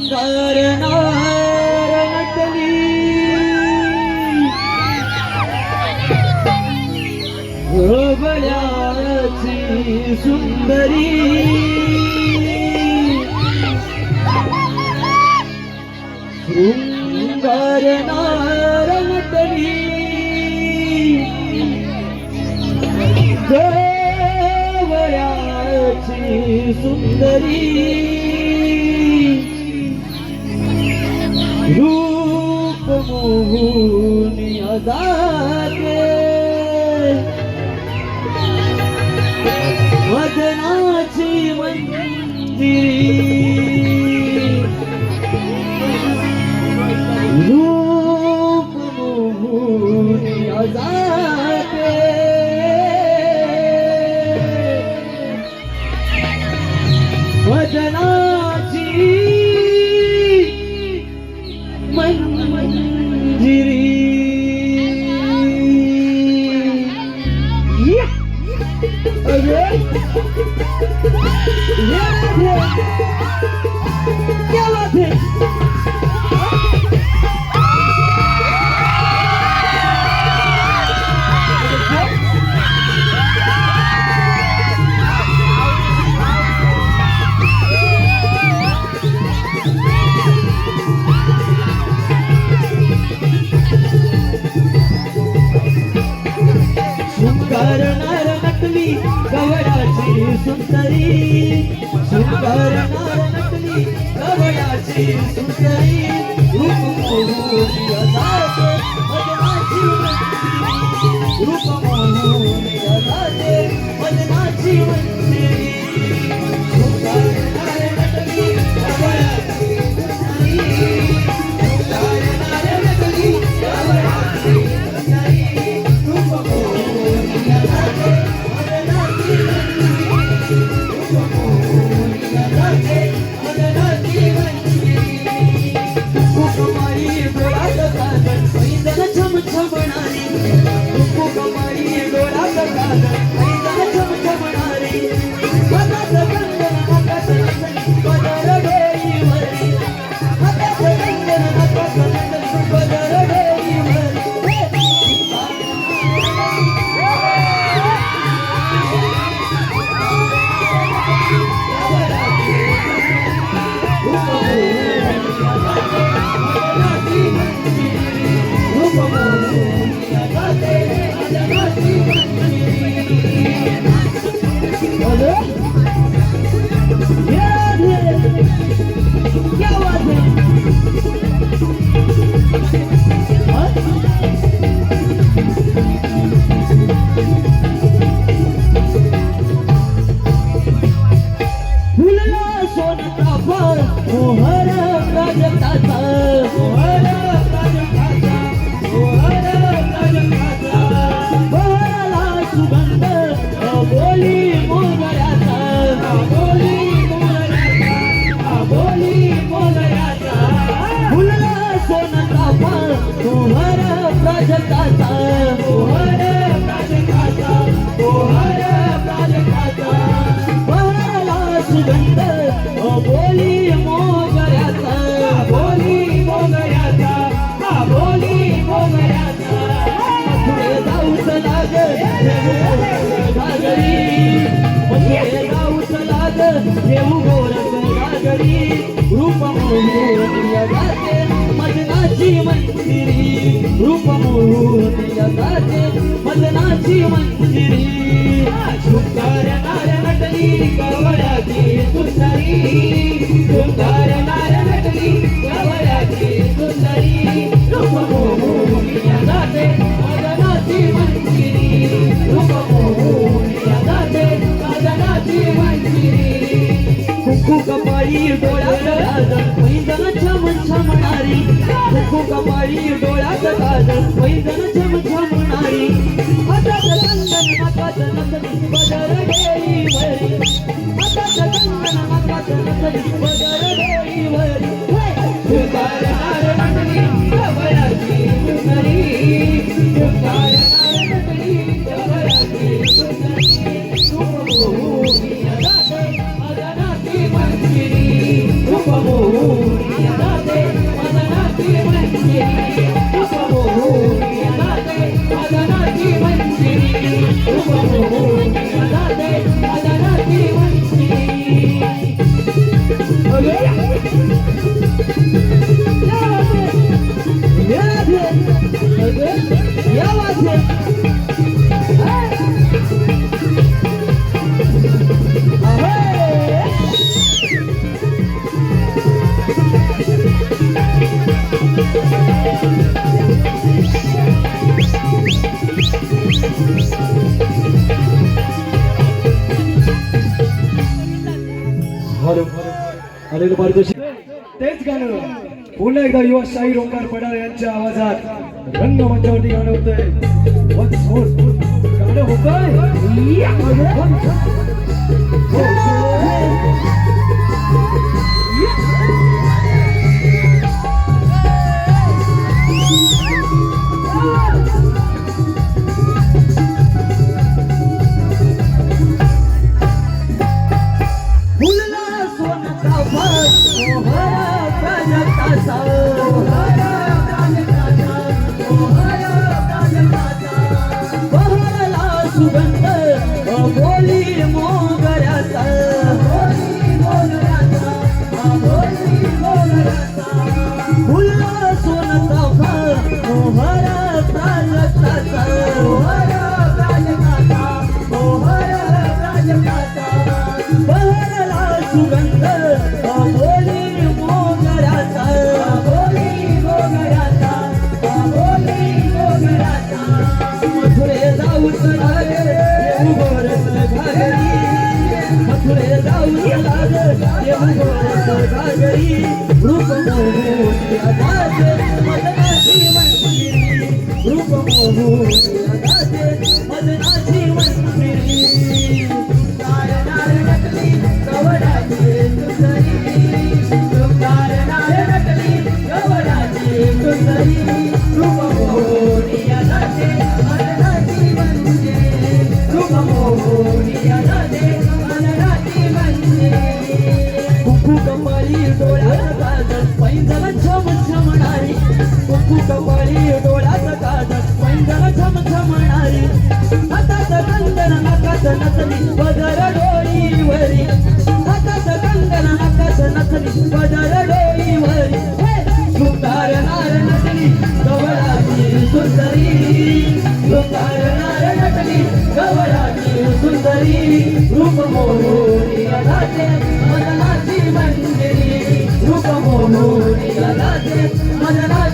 शृंगार नटली गवळ्याची सुंदरी शृंगार नटली गवळ्याची सुंदरी रूप मोहनी अदाते वदनाची मंदिरी रूप मोहनी अदाते वदनाची मंजिरी क्या बात है शृंगार नार नटली गवळ्याची सुंदरी शृंगार नार नटली गवळ्याची सुंदरी रूप मोहनी अदाते वदनाची मंजिरी रूप मोहनी अदाते वदनाची मंजिरी शृंगार नार नटली गवळ्याची सुंदरी शृंगार नार नटली गवळ्याची सुंदरी रूप मोहनी अदाते वदनाची मंजिरी रूप मोहनी अदाते वदनाची मंजिरी कुकुमाई डोळ्यात काजळ पैंजण छमछमणारी कुकुमाई डोळ्यात काजळ पैंजण छमछमणारी हातात कंगन नाकात नथनी पदर डोईवरी हातात कंगन नाकात नथनी पदर डोईवरी क्या बात है फुलला सोनचा फार मोहर प्राजक्ताचा मोहर प्राजक्ताचा मोहर प्राजक्ताचा बहरला सुगंध बोली मोगऱ्याचा बोली मोगऱ्याचा बोली मोगऱ्याचा फुलला सोनचा फार मोहर प्राजक्ताचा मोहर प्राजक्ताचा मोहर प्राजक्ताचा बहरला सुगंध बोली मोगऱ्याचा बोली मोगऱ्याचा बोली मोगऱ्याचा पुढे जाऊच लाग घागरी पुढे जाऊच लाग देऊ गोरख घागरी रूप मोहनी अदाते मदनाची मंजिरी रूप मोहनी अदाते मदनाची मंजिरी शृंगार नार नटली गवळ्याची सुंदरी शृंगार नार नटली गवळ्याची सुंदरी रूप मोहनी अदाते मदनाची मंजिरी रूप मोहनी अदाते मदनाची मंजिरी कुकू कपाळी डोळ्यात काजळ पैंजण छमछमणारी कुकू कपाळी डोळ्यात काजळ पैंजण छमछमणारी हातात कंगन नाकात नथनी पदर डोईवरी हातात कंगन नाकात नथनी पदर डोईवरी शृंगार नार नटली गवळ्याची सुंदरी शृंगार नार नटली गवळ्याची सुंदरी रूप मोहनी अदाते वदनाची मंजिरी रूप मोहनी चालेल मार्गशी तेच गाणं पुन्हा एकदा युवा शाहीर ओंकार पडाळ यांच्या आवाजात रंगमंचावरती गाणं होतंय. Once more. गाणं होतंय. सुगंध बोली मोगऱ्याचा फुलला सोनचा मोहरा प्राजक्ताचा बहरला सुगंध बोली मोगऱ्याचा मथुरे जाऊ मथुरे जाऊ घागरी रूप मदनाची मंदिरी रूप मदनाची मंदिरी नार नकली गवडाची सुंदरी नार नकली गवडाची सुंदरी रूप मोहनिया जाते मदनाची मंदिरी रूप मोहनिया जाते मदनाची मंदिरी कुकू कपाळी डोळ्यात काजळ पैंजण छम छमणारी कुकू कपाळी डोळ्यात काजळ पैंजण छम छमणारी हातात कंगन नाकात नथनी पदर डोईवरी हातात कंगन नाकात नथनी पदर डोईवरी सुतार नार नटली गवळाची सुंदरी सुतार नार नटली गवळाची सुंदरी रूप मोहनिया जाते मदनाची मंदिरी रूप मोहनिया जाते मदनाची